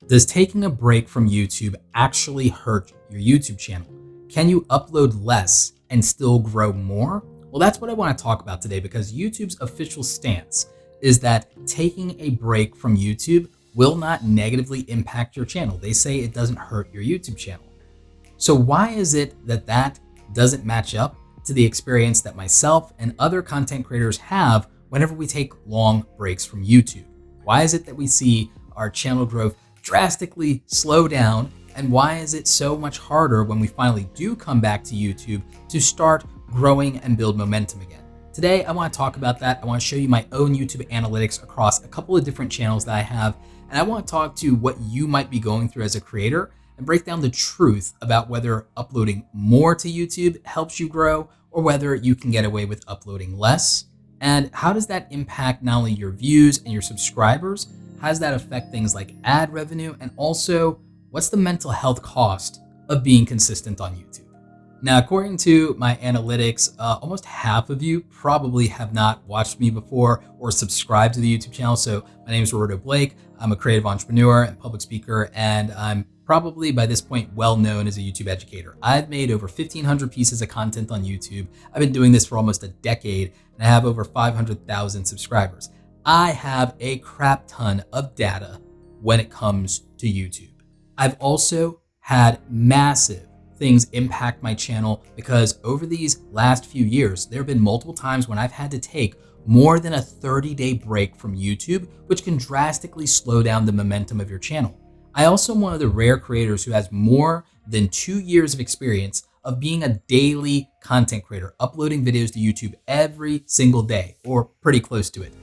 Does taking a break from YouTube actually hurt your YouTube channel? Can you upload less and still grow more? Well, that's what I want to talk about today because YouTube's official stance is that taking a break from YouTube will not negatively impact your channel. They say it doesn't hurt your YouTube channel. So why is it that that doesn't match up to the experience that myself and other content creators have whenever we take long breaks from YouTube? Why is it that we see our channel growth drastically slow down? And why is it so much harder when we finally do come back to YouTube to start growing and build momentum again? Today, I want to talk about that. I want to show you my own YouTube analytics across a couple of different channels that I have. And I want to talk to what you might be going through as a creator and break down the truth about whether uploading more to YouTube helps you grow or whether you can get away with uploading less. And how does that impact not only your views and your subscribers? How does that affect things like ad revenue? And also, what's the mental health cost of being consistent on YouTube? Now, according to my analytics, almost half of you probably have not watched me before or subscribed to the YouTube channel. So my name is Roberto Blake. I'm a creative entrepreneur and public speaker, and I'm probably by this point well known as a YouTube educator. I've made over 1,500 pieces of content on YouTube. I've been doing this for almost a decade, and I have over 500,000 subscribers. I have a crap ton of data when it comes to YouTube. I've also had massive things impact my channel because over these last few years, there have been multiple times when I've had to take more than a 30-day break from YouTube, which can drastically slow down the momentum of your channel. I also am one of the rare creators who has more than 2 years of experience of being a daily content creator, uploading videos to YouTube every single day or pretty close to it.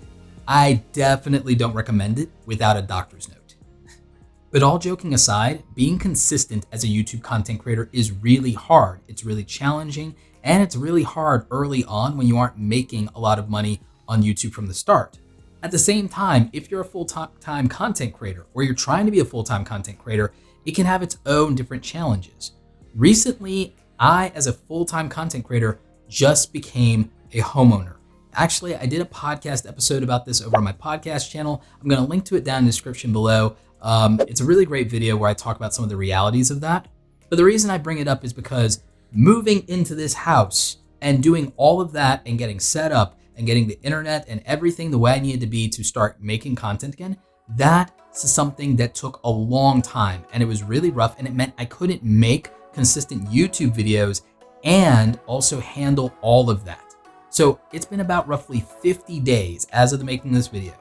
I definitely don't recommend it without a doctor's note. But all joking aside, being consistent as a YouTube content creator is really hard. It's really challenging, and it's really hard early on when you aren't making a lot of money on YouTube from the start. At the same time, if you're a full-time content creator or you're trying to be a full-time content creator, it can have its own different challenges. Recently, I, as a full-time content creator, just became a homeowner. Actually, I did a podcast episode about this over on my podcast channel. I'm going to link to it down in the description below. It's a really great video where I talk about some of the realities of that. But the reason I bring it up is because moving into this house and doing all of that and getting set up and getting the internet and everything the way I needed to be to start making content again, that's something that took a long time and it was really rough, and it meant I couldn't make consistent YouTube videos and also handle all of that. So it's been about roughly 50 days as of the making of this video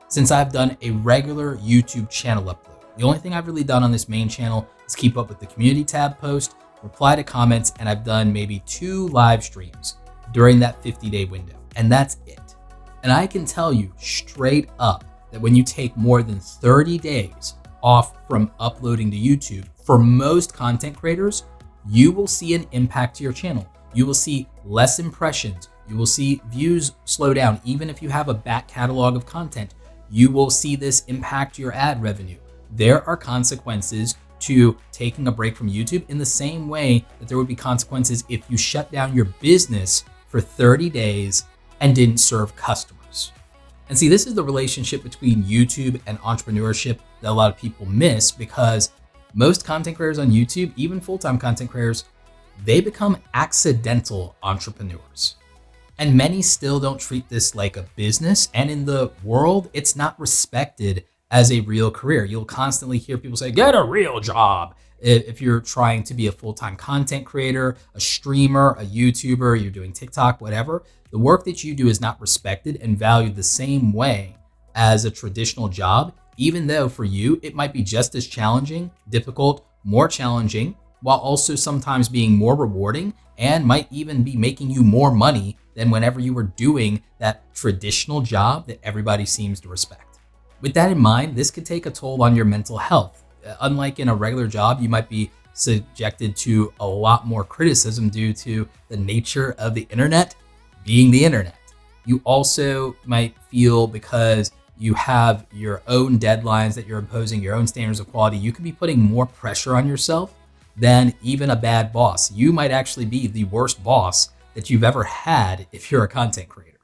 since I've done a regular YouTube channel upload. The only thing I've really done on this main channel is keep up with the community tab post, reply to comments, and I've done maybe 2 live streams during that 50-day window. And that's it. And I can tell you straight up that when you take more than 30 days off from uploading to YouTube, for most content creators, you will see an impact to your channel. You will see less impressions. You will see views slow down. Even if you have a back catalog of content, you will see this impact your ad revenue. There are consequences to taking a break from YouTube in the same way that there would be consequences if you shut down your business for 30 days and didn't serve customers. And see, this is the relationship between YouTube and entrepreneurship that a lot of people miss, because most content creators on YouTube, even full-time content creators, they become accidental entrepreneurs. And many still don't treat this like a business. And in the world, it's not respected as a real career. You'll constantly hear people say, get a real job. If you're trying to be a full-time content creator, a streamer, a YouTuber, you're doing TikTok, whatever, the work that you do is not respected and valued the same way as a traditional job, even though for you, it might be just as challenging, difficult, more challenging, while also sometimes being more rewarding and might even be making you more money than whenever you were doing that traditional job that everybody seems to respect. With that in mind, this could take a toll on your mental health. Unlike in a regular job, you might be subjected to a lot more criticism due to the nature of the internet being the internet. You also might feel, because you have your own deadlines that you're imposing, your own standards of quality, you could be putting more pressure on yourself than even a bad boss. You might actually be the worst boss that you've ever had if you're a content creator.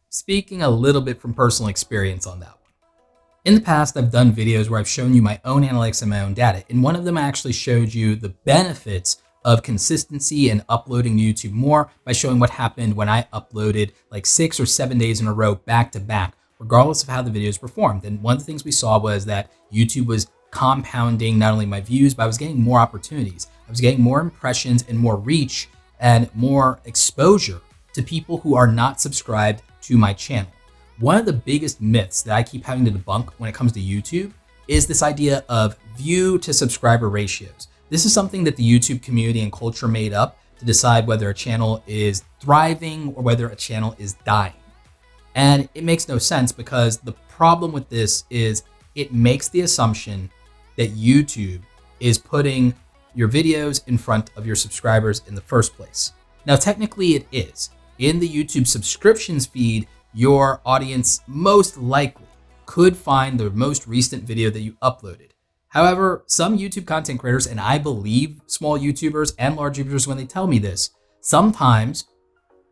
Speaking a little bit from personal experience on that one. In the past, I've done videos where I've shown you my own analytics and my own data. In one of them, I actually showed you the benefits of consistency and uploading to YouTube more by showing what happened when I uploaded like 6 or 7 days in a row back to back, regardless of how the videos performed. And one of the things we saw was that YouTube was compounding not only my views, but I was getting more opportunities. I was getting more impressions and more reach and more exposure to people who are not subscribed to my channel. One of the biggest myths that I keep having to debunk when it comes to YouTube is this idea of view to subscriber ratios. This is something that the YouTube community and culture made up to decide whether a channel is thriving or whether a channel is dying. And it makes no sense because the problem with this is it makes the assumption that YouTube is putting your videos in front of your subscribers in the first place. Now, technically it is. In the YouTube subscriptions feed, your audience most likely could find the most recent video that you uploaded. However, some YouTube content creators, and I believe small YouTubers and large YouTubers when they tell me this, sometimes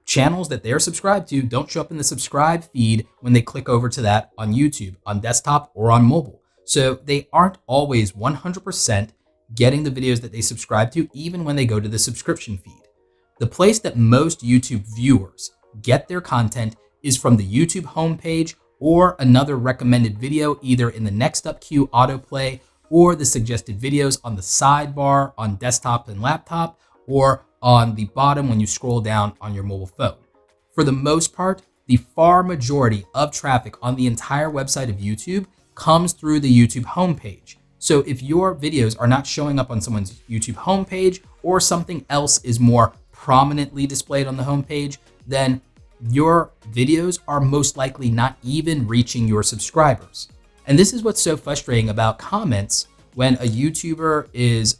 channels that they're subscribed to don't show up in the subscribe feed when they click over to that on YouTube, on desktop or on mobile. So they aren't always 100% getting the videos that they subscribe to, even when they go to the subscription feed. The place that most YouTube viewers get their content is from the YouTube homepage or another recommended video, either in the next up queue autoplay or the suggested videos on the sidebar on desktop and laptop, or on the bottom when you scroll down on your mobile phone. For the most part, the far majority of traffic on the entire website of YouTube comes through the YouTube homepage. So if your videos are not showing up on someone's YouTube homepage or something else is more prominently displayed on the homepage, then your videos are most likely not even reaching your subscribers. And this is what's so frustrating about comments when a YouTuber is,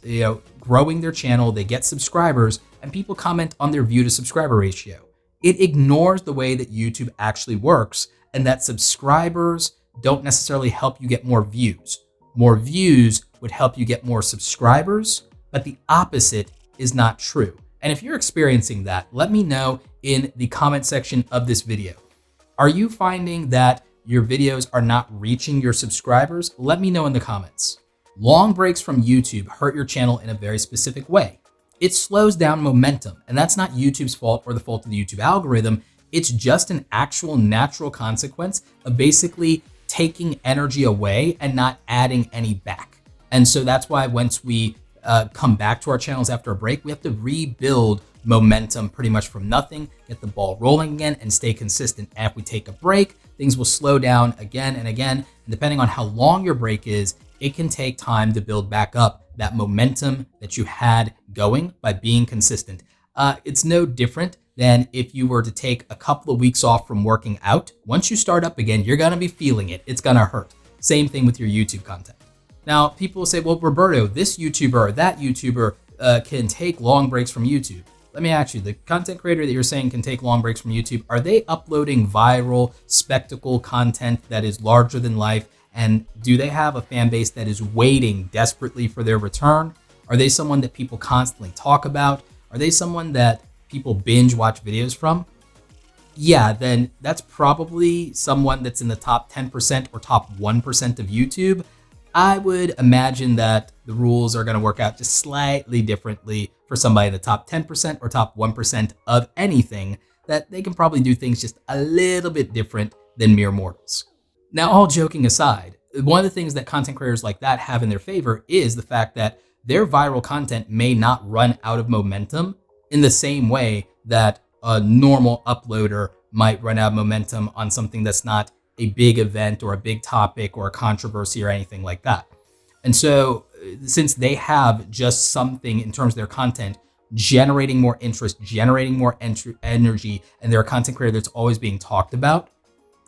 growing their channel, they get subscribers, and people comment on their view to subscriber ratio. It ignores the way that YouTube actually works, and that subscribers don't necessarily help you get more views. More views would help you get more subscribers, but the opposite is not true. And if you're experiencing that, let me know in the comment section of this video. Are you finding that your videos are not reaching your subscribers? Let me know in the comments. Long breaks from YouTube hurt your channel in a very specific way. It slows down momentum, and that's not YouTube's fault or the fault of the YouTube algorithm. It's just an actual natural consequence of basically taking energy away and not adding any back. And so that's why once we come back to our channels after a break, we have to rebuild momentum pretty much from nothing, get the ball rolling again, and stay consistent. And if we take a break, things will slow down again and again. And depending on how long your break is, it can take time to build back up that momentum that you had going by being consistent. It's no different than if you were to take a couple of weeks off from working out. Once you start up again, you're going to be feeling it. It's going to hurt. Same thing with your YouTube content. Now, people will say, well, Roberto, this YouTuber or that YouTuber can take long breaks from YouTube. Let me ask you, the content creator that you're saying can take long breaks from YouTube, are they uploading viral spectacle content that is larger than life? And do they have a fan base that is waiting desperately for their return? Are they someone that people constantly talk about? Are they someone that people binge watch videos from? Yeah, then that's probably someone that's in the top 10% or top 1% of YouTube. I would imagine that the rules are going to work out just slightly differently for somebody in the top 10% or top 1% of anything, that they can probably do things just a little bit different than mere mortals. Now, all joking aside, one of the things that content creators like that have in their favor is the fact that their viral content may not run out of momentum in the same way that a normal uploader might run out of momentum on something that's not a big event or a big topic or a controversy or anything like that. And so since they have just something in terms of their content generating more interest, generating more energy, and they're a content creator that's always being talked about,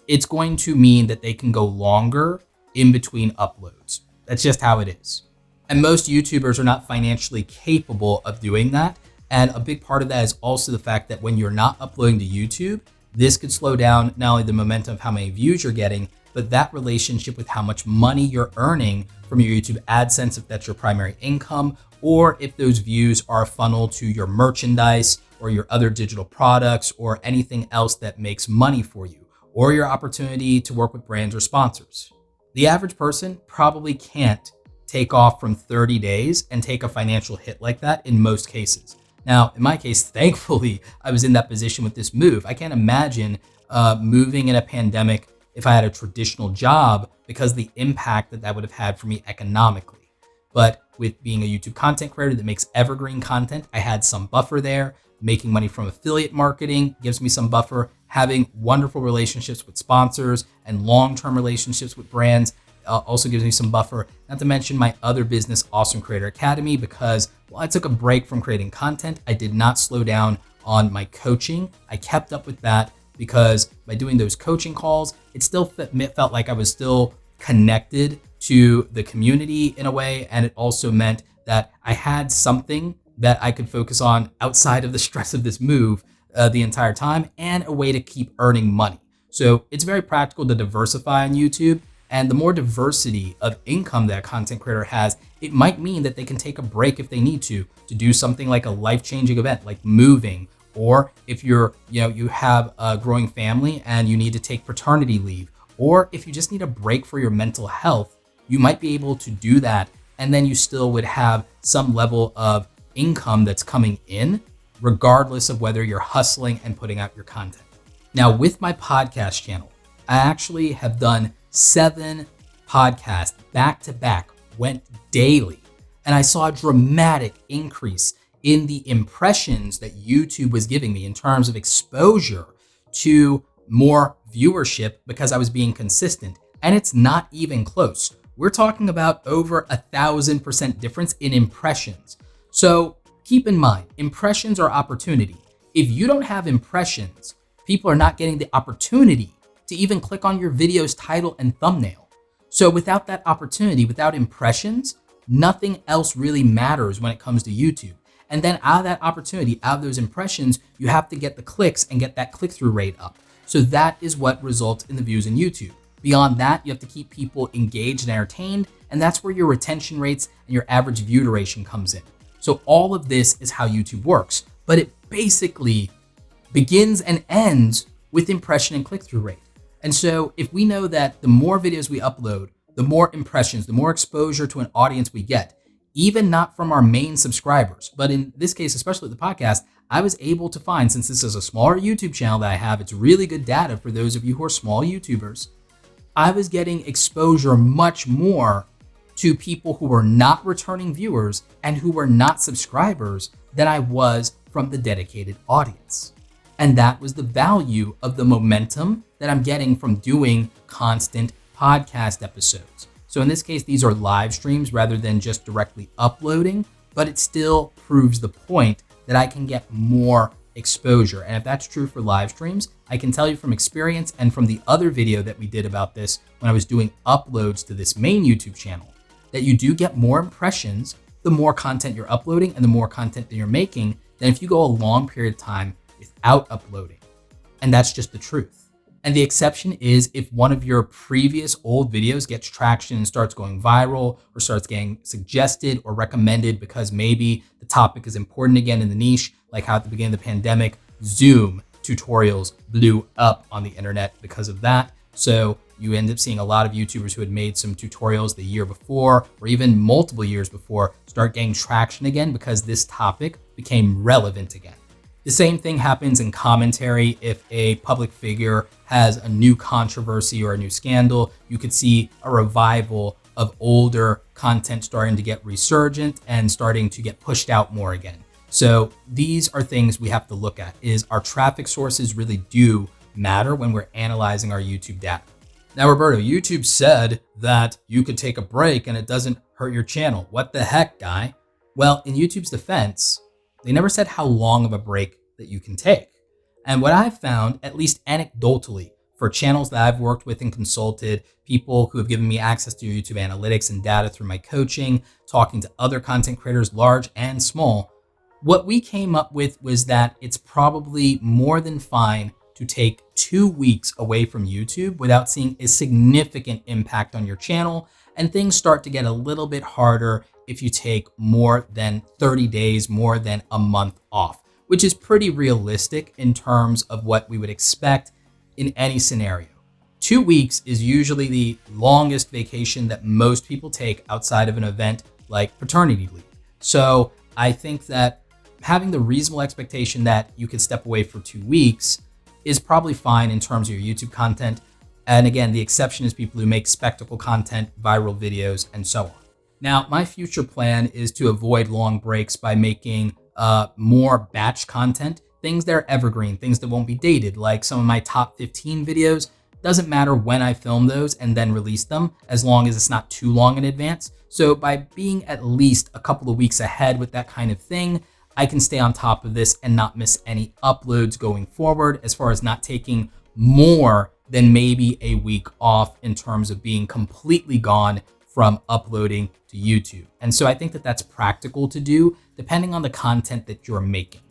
it's going to mean that they can go longer in between uploads. That's just how it is. And most YouTubers are not financially capable of doing that. And a big part of that is also the fact that when you're not uploading to YouTube, this could slow down not only the momentum of how many views you're getting, but that relationship with how much money you're earning from your YouTube AdSense, if that's your primary income, or if those views are a funnel to your merchandise or your other digital products or anything else that makes money for you, or your opportunity to work with brands or sponsors. The average person probably can't take off from 30 days and take a financial hit like that in most cases. Now, in my case, thankfully, I was in that position with this move. I can't imagine moving in a pandemic if I had a traditional job because the impact that that would have had for me economically. But with being a YouTube content creator that makes evergreen content, I had some buffer there. Making money from affiliate marketing gives me some buffer. Having wonderful relationships with sponsors and long-term relationships with brands also gives me some buffer. Not to mention my other business, Awesome Creator Academy, because while I took a break from creating content, I did not slow down on my coaching. I kept up with that because by doing those coaching calls, it still felt like I was still connected to the community in a way. And it also meant that I had something that I could focus on outside of the stress of this move the entire time, and a way to keep earning money. So it's very practical to diversify on YouTube. And the more diversity of income that a content creator has, it might mean that they can take a break if they need to do something like a life-changing event, like moving, or if you have a growing family and you need to take paternity leave, or if you just need a break for your mental health, you might be able to do that. And then you still would have some level of income that's coming in, regardless of whether you're hustling and putting out your content. Now, with my podcast channel, I actually have done 7 podcasts back to back, went daily, and I saw a dramatic increase in the impressions that YouTube was giving me in terms of exposure to more viewership because I was being consistent. And it's not even close. We're talking about over 1,000% difference in impressions. So keep in mind, impressions are opportunity. If you don't have impressions, people are not getting the opportunity to even click on your video's title and thumbnail. So without that opportunity, without impressions, nothing else really matters when it comes to YouTube. And then out of that opportunity, out of those impressions, you have to get the clicks and get that click-through rate up. So that is what results in the views in YouTube. Beyond that, you have to keep people engaged and entertained, and that's where your retention rates and your average view duration comes in. So all of this is how YouTube works, but it basically begins and ends with impression and click-through rate. And so if we know that the more videos we upload, the more impressions, the more exposure to an audience we get, even not from our main subscribers, but in this case, especially the podcast, I was able to find, since this is a smaller YouTube channel that I have, it's really good data for those of you who are small YouTubers, I was getting exposure much more to people who were not returning viewers and who were not subscribers than I was from the dedicated audience. And that was the value of the momentum that I'm getting from doing constant podcast episodes. So in this case, these are live streams rather than just directly uploading, but it still proves the point that I can get more exposure. And if that's true for live streams, I can tell you from experience and from the other video that we did about this when I was doing uploads to this main YouTube channel, that you do get more impressions the more content you're uploading and the more content that you're making than if you go a long period of time without uploading. And that's just the truth. And the exception is if one of your previous old videos gets traction and starts going viral or starts getting suggested or recommended because maybe the topic is important again in the niche, like how at the beginning of the pandemic, Zoom tutorials blew up on the internet because of that. So you end up seeing a lot of YouTubers who had made some tutorials the year before or even multiple years before start getting traction again because this topic became relevant again. The same thing happens in commentary. If a public figure has a new controversy or a new scandal, you could see a revival of older content starting to get resurgent and starting to get pushed out more again. So these are things we have to look at. Is our traffic sources really do matter when we're analyzing our YouTube data? Now, Roberto, YouTube said that you could take a break and it doesn't hurt your channel. What the heck, guy? Well, in YouTube's defense, they never said how long of a break that you can take. And what I've found, at least anecdotally, for channels that I've worked with and consulted, people who have given me access to YouTube analytics and data through my coaching, talking to other content creators, large and small, what we came up with was that it's probably more than fine to take 2 weeks away from YouTube without seeing a significant impact on your channel. And things start to get a little bit harder if you take more than 30 days, more than a month off, which is pretty realistic in terms of what we would expect in any scenario. 2 weeks is usually the longest vacation that most people take outside of an event like paternity leave. So I think that having the reasonable expectation that you can step away for 2 weeks is probably fine in terms of your YouTube content. And again, the exception is people who make spectacle content, viral videos, and so on. Now, my future plan is to avoid long breaks by making more batch content, things that are evergreen, things that won't be dated, like some of my top 15 videos. Doesn't matter when I film those and then release them, as long as it's not too long in advance. So by being at least a couple of weeks ahead with that kind of thing, I can stay on top of this and not miss any uploads going forward, as far as not taking more than maybe a week off in terms of being completely gone from uploading to YouTube. And so I think that that's practical to do depending on the content that you're making.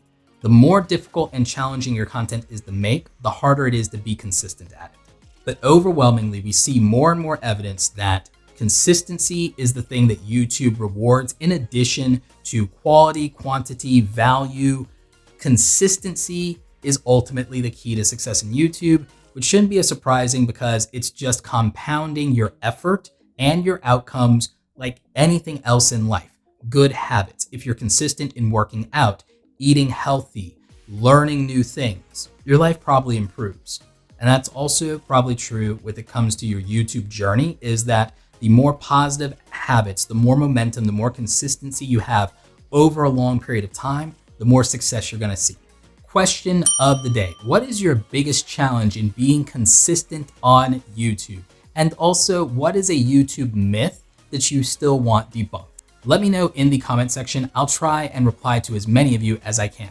The more difficult and challenging your content is to make, the harder it is to be consistent at it. But overwhelmingly, we see more and more evidence that consistency is the thing that YouTube rewards in addition to quality, quantity, value. Consistency is ultimately the key to success in YouTube, which shouldn't be as surprising because it's just compounding your effort and your outcomes like anything else in life. Good habits. If you're consistent in working out, eating healthy, learning new things, your life probably improves. And that's also probably true when it comes to your YouTube journey, is that the more positive habits, the more momentum, the more consistency you have over a long period of time, the more success you're going to see. Question of the day. What is your biggest challenge in being consistent on YouTube? And also, what is a YouTube myth that you still want debunked? Let me know in the comment section. I'll try and reply to as many of you as I can.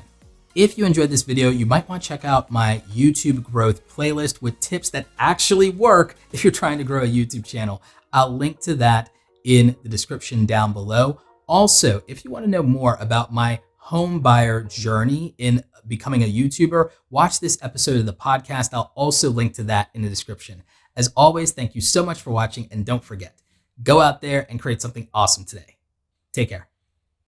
If you enjoyed this video, you might want to check out my YouTube growth playlist with tips that actually work if you're trying to grow a YouTube channel. I'll link to that in the description down below. Also, if you want to know more about my home buyer journey in becoming a YouTuber, watch this episode of the podcast. I'll also link to that in the description. As always, thank you so much for watching, and don't forget, go out there and create something awesome today. Take care.